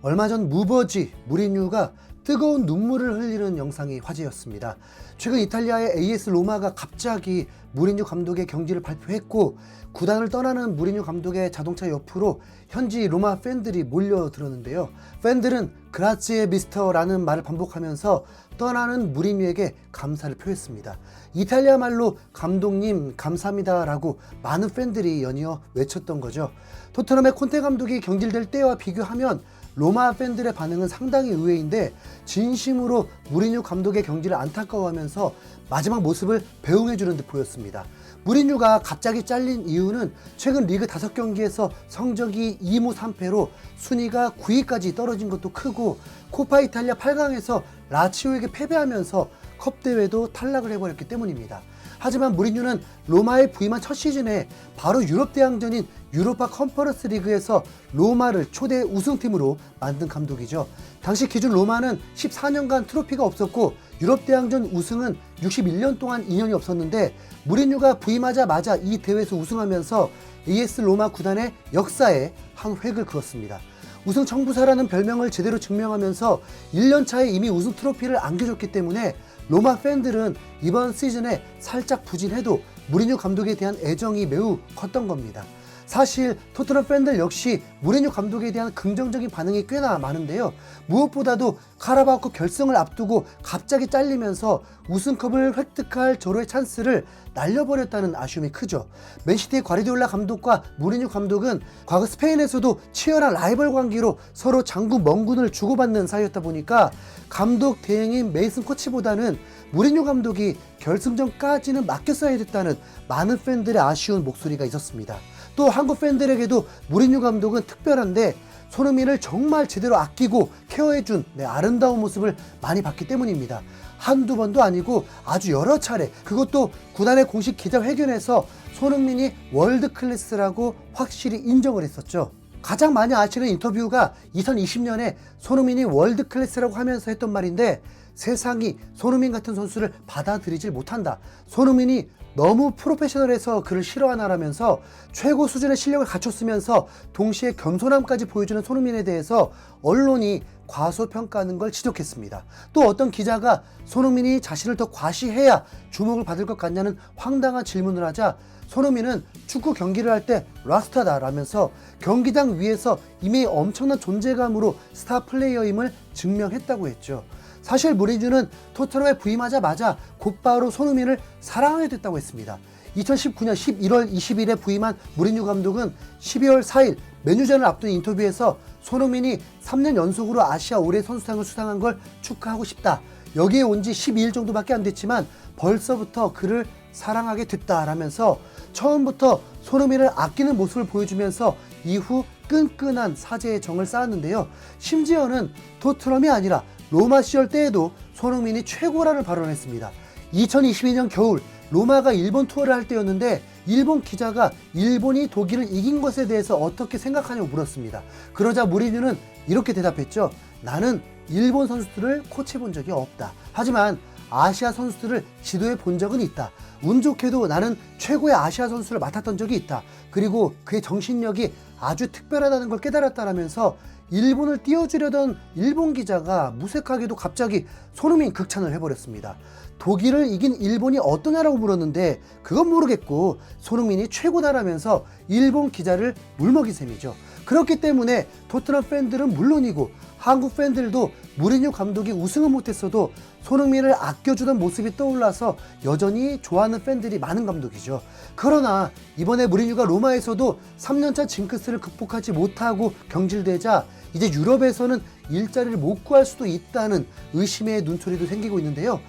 얼마 전 무버지 무리뉴가 뜨거운 눈물을 흘리는 영상이 화제였습니다. 최근 이탈리아의 AS 로마가 갑자기 무리뉴 감독의 경질을 발표했고, 구단을 떠나는 무리뉴 감독의 자동차 옆으로 현지 로마 팬들이 몰려들었는데요. 팬들은 그라치에 미스터라는 말을 반복하면서 떠나는 무리뉴에게 감사를 표했습니다. 이탈리아 말로 감독님 감사합니다 라고 많은 팬들이 연이어 외쳤던 거죠. 토트넘의 콘테 감독이 경질될 때와 비교하면 로마 팬들의 반응은 상당히 의외인데, 진심으로 무리뉴 감독의 경질을 안타까워하면서 마지막 모습을 배웅해주는 듯 보였습니다. 무리뉴가 갑자기 잘린 이유는 최근 리그 5경기에서 성적이 2무 3패로 순위가 9위까지 떨어진 것도 크고, 코파 이탈리아 8강에서 라치오에게 패배하면서 컵대회도 탈락을 해버렸기 때문입니다. 하지만 무리뉴는 로마에 부임한 첫 시즌에 바로 유럽 대항전인 유로파 컨퍼런스 리그에서 로마를 초대 우승팀으로 만든 감독이죠. 당시 기준 로마는 14년간 트로피가 없었고 유럽 대항전 우승은 61년 동안 인연이 없었는데, 무리뉴가 부임하자마자 이 대회에서 우승하면서 AS 로마 구단의 역사에 한 획을 그었습니다. 우승 청부사라는 별명을 제대로 증명하면서 1년 차에 이미 우승 트로피를 안겨줬기 때문에 로마 팬들은 이번 시즌에 살짝 부진해도 무리뉴 감독에 대한 애정이 매우 컸던 겁니다. 사실 토트넘 팬들 역시 무리뉴 감독에 대한 긍정적인 반응이 꽤나 많은데요. 무엇보다도 카라바오컵 결승을 앞두고 갑자기 잘리면서 우승컵을 획득할 절호의 찬스를 날려버렸다는 아쉬움이 크죠. 맨시티의 과르디올라 감독과 무리뉴 감독은 과거 스페인에서도 치열한 라이벌 관계로 서로 장군 멍군을 주고받는 사이였다 보니까 감독 대행인 메이슨 코치보다는 무리뉴 감독이 결승전까지는 맡겼어야 됐다는 많은 팬들의 아쉬운 목소리가 있었습니다. 또 한국 팬들에게도 무리뉴 감독은 특별한데, 손흥민을 정말 제대로 아끼고 케어해준 아름다운 모습을 많이 봤기 때문입니다. 한두 번도 아니고 아주 여러 차례, 그것도 구단의 공식 기자회견에서 손흥민이 월드 클래스라고 확실히 인정을 했었죠. 가장 많이 아시는 인터뷰가 2020년에 손흥민이 월드 클래스라고 하면서 했던 말인데, 세상이 손흥민 같은 선수를 받아들이질 못한다. 손흥민이 너무 프로페셔널해서 그를 싫어하나라면서 최고 수준의 실력을 갖췄으면서 동시에 겸손함까지 보여주는 손흥민에 대해서 언론이 과소평가하는 걸 지적했습니다. 또 어떤 기자가 손흥민이 자신을 더 과시해야 주목을 받을 것 같냐는 황당한 질문을 하자, 손흥민은 축구 경기를 할 때 락스타다라면서 경기장 위에서 이미 엄청난 존재감으로 스타 플레이어임을 증명했다고 했죠. 사실 무리뉴는 토트넘에 부임하자마자 곧바로 손흥민을 사랑하게 됐다고 했습니다. 2019년 11월 20일에 부임한 무리뉴 감독은 12월 4일 맨유전을 앞둔 인터뷰에서 손흥민이 3년 연속으로 아시아 올해 선수상을 수상한 걸 축하하고 싶다. 여기에 온 지 12일 정도밖에 안 됐지만 벌써부터 그를 사랑하게 됐다라면서 처음부터 손흥민을 아끼는 모습을 보여주면서 이후 끈끈한 사죄의 정을 쌓았는데요. 심지어는 토트넘이 아니라 로마 시절 때에도 손흥민이 최고라는 발언을 했습니다. 2022년 겨울 로마가 일본 투어를 할 때였는데, 일본 기자가 일본이 독일을 이긴 것에 대해서 어떻게 생각하냐고 물었습니다. 그러자 무리뉴는 이렇게 대답했죠. 나는 일본 선수들을 코치해 본 적이 없다. 하지만 아시아 선수들을 지도해 본 적은 있다. 운 좋게도 나는 최고의 아시아 선수를 맡았던 적이 있다. 그리고 그의 정신력이 아주 특별하다는 걸 깨달았다라면서 일본을 띄워주려던 일본 기자가 무색하게도 갑자기 손흥민 극찬을 해버렸습니다. 독일을 이긴 일본이 어떠냐라고 물었는데 그건 모르겠고 손흥민이 최고다라면서 일본 기자를 물먹인 셈이죠. 그렇기 때문에 토트넘 팬들은 물론이고 한국 팬들도 무리뉴 감독이 우승은 못했어도 손흥민을 아껴주던 모습이 떠올라서 여전히 좋아하는 팬들이 많은 감독이죠. 그러나 이번에 무리뉴가 로마에서도 3년차 징크스를 극복하지 못하고 경질되자 이제 유럽에서는 일자리를 못 구할 수도 있다는 의심의 눈초리도 생기고 있는데요.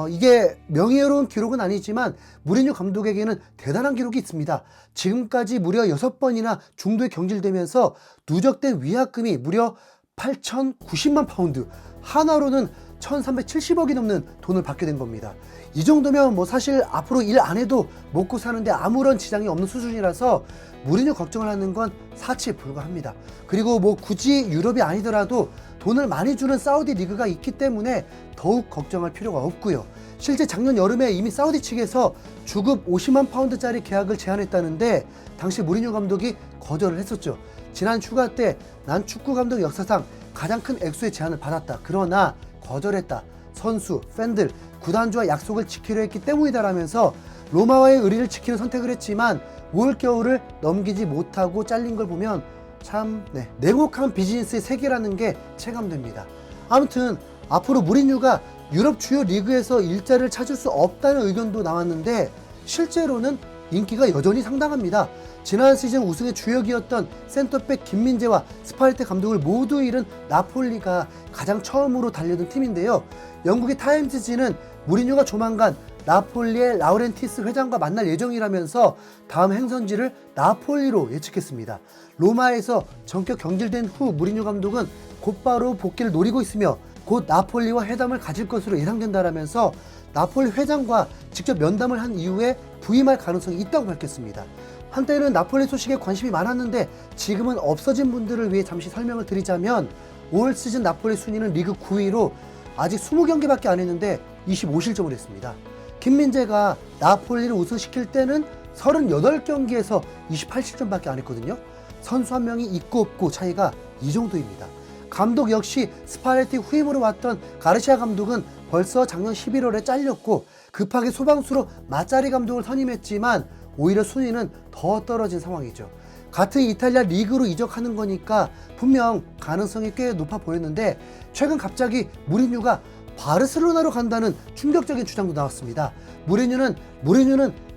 이게 명예로운 기록은 아니지만 무리뉴 감독에게는 대단한 기록이 있습니다. 지금까지 무려 6번이나 중도에 경질되면서 누적된 위약금이 무려 8,090만 파운드, 하나로는 1,370억이 넘는 돈을 받게 된 겁니다. 이 정도면 사실 앞으로 일 안 해도 먹고 사는데 아무런 지장이 없는 수준이라서 무리뉴 걱정을 하는 건 사치에 불과합니다. 그리고 굳이 유럽이 아니더라도 돈을 많이 주는 사우디 리그가 있기 때문에 더욱 걱정할 필요가 없고요. 실제 작년 여름에 이미 사우디 측에서 주급 50만 파운드짜리 계약을 제안했다는데 당시 무리뉴 감독이 거절을 했었죠. 지난 휴가 때 난 축구 감독 역사상 가장 큰 액수의 제안을 받았다. 그러나 거절했다. 선수, 팬들, 구단주와 약속을 지키려 했기 때문이다라면서 로마와의 의리를 지키는 선택을 했지만 올겨울을 넘기지 못하고 잘린 걸 보면 참 냉혹한 비즈니스의 세계라는 게 체감됩니다. 아무튼 앞으로 무리뉴가 유럽 주요 리그에서 일자리를 찾을 수 없다는 의견도 나왔는데 실제로는 인기가 여전히 상당합니다. 지난 시즌 우승의 주역이었던 센터백 김민재와 스팔레티 감독을 모두 잃은 나폴리가 가장 처음으로 달려든 팀인데요. 영국의 타임즈지는 무리뉴가 조만간 나폴리의 라우렌티스 회장과 만날 예정이라면서 다음 행선지를 나폴리로 예측했습니다. 로마에서 전격 경질된 후 무리뉴 감독은 곧바로 복귀를 노리고 있으며 곧 나폴리와 회담을 가질 것으로 예상된다라면서 나폴리 회장과 직접 면담을 한 이후에 부임할 가능성이 있다고 밝혔습니다. 한때는 나폴리 소식에 관심이 많았는데 지금은 없어진 분들을 위해 잠시 설명을 드리자면 올 시즌 나폴리 순위는 리그 9위로 아직 20경기밖에 안 했는데 25실점을 했습니다. 김민재가 나폴리를 우승시킬 때는 38경기에서 28실점밖에 안 했거든요. 선수 한 명이 있고 없고 차이가 이 정도입니다. 감독 역시 스팔레티 후임으로 왔던 가르시아 감독은 벌써 작년 11월에 잘렸고 급하게 소방수로 마짜리 감독을 선임했지만 오히려 순위는 더 떨어진 상황이죠. 같은 이탈리아 리그로 이적하는 거니까 분명 가능성이 꽤 높아 보였는데 최근 갑자기 무리뉴가 바르셀로나로 간다는 충격적인 주장도 나왔습니다. 무리뉴는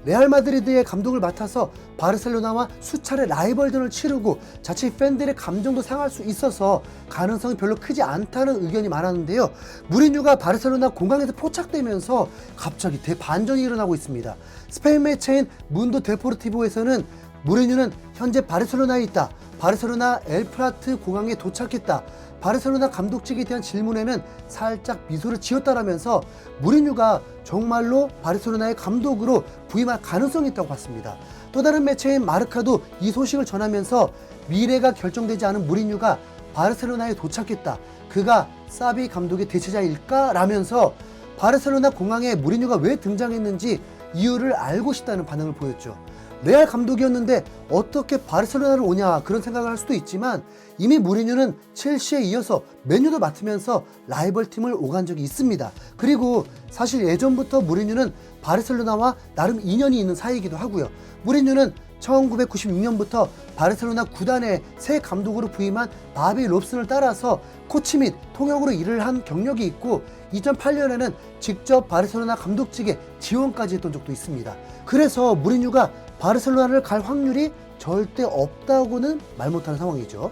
레알 마드리드의 감독을 맡아서 바르셀로나와 수차례 라이벌전을 치르고 자칫 팬들의 감정도 상할 수 있어서 가능성이 별로 크지 않다는 의견이 많았는데요. 무리뉴가 바르셀로나 공항에서 포착되면서 갑자기 대반전이 일어나고 있습니다. 스페인 매체인 문도 데포르티보에서는 무리뉴는 현재 바르셀로나에 있다. 바르셀로나 엘프라트 공항에 도착했다. 바르셀로나 감독직에 대한 질문에는 살짝 미소를 지었다라면서 무리뉴가 정말로 바르셀로나의 감독으로 부임할 가능성이 있다고 봤습니다. 또 다른 매체인 마르카도 이 소식을 전하면서 미래가 결정되지 않은 무리뉴가 바르셀로나에 도착했다. 그가 사비 감독의 대체자일까? 라면서 바르셀로나 공항에 무리뉴가 왜 등장했는지 이유를 알고 싶다는 반응을 보였죠. 레알 감독이었는데 어떻게 바르셀로나를 오냐 그런 생각을 할 수도 있지만 이미 무리뉴는 첼시에 이어서 맨유도 맡으면서 라이벌 팀을 오간 적이 있습니다. 그리고 사실 예전부터 무리뉴는 바르셀로나와 나름 인연이 있는 사이이기도 하고요. 무리뉴는 1996년부터 바르셀로나 구단의 새 감독으로 부임한 바비 롭슨을 따라서 코치 및 통역으로 일을 한 경력이 있고 2008년에는 직접 바르셀로나 감독직에 지원까지 했던 적도 있습니다. 그래서 무리뉴가 바르셀로나를 갈 확률이 절대 없다고는 말 못하는 상황이죠.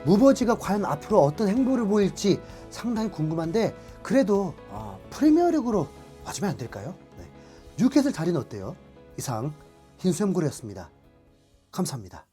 무버지가 과연 앞으로 어떤 행보를 보일지 상당히 궁금한데 그래도 프리미어리그로 와주면 안 될까요? 뉴캐슬 자리는 어때요? 이상 흰수염고래였습니다. 감사합니다.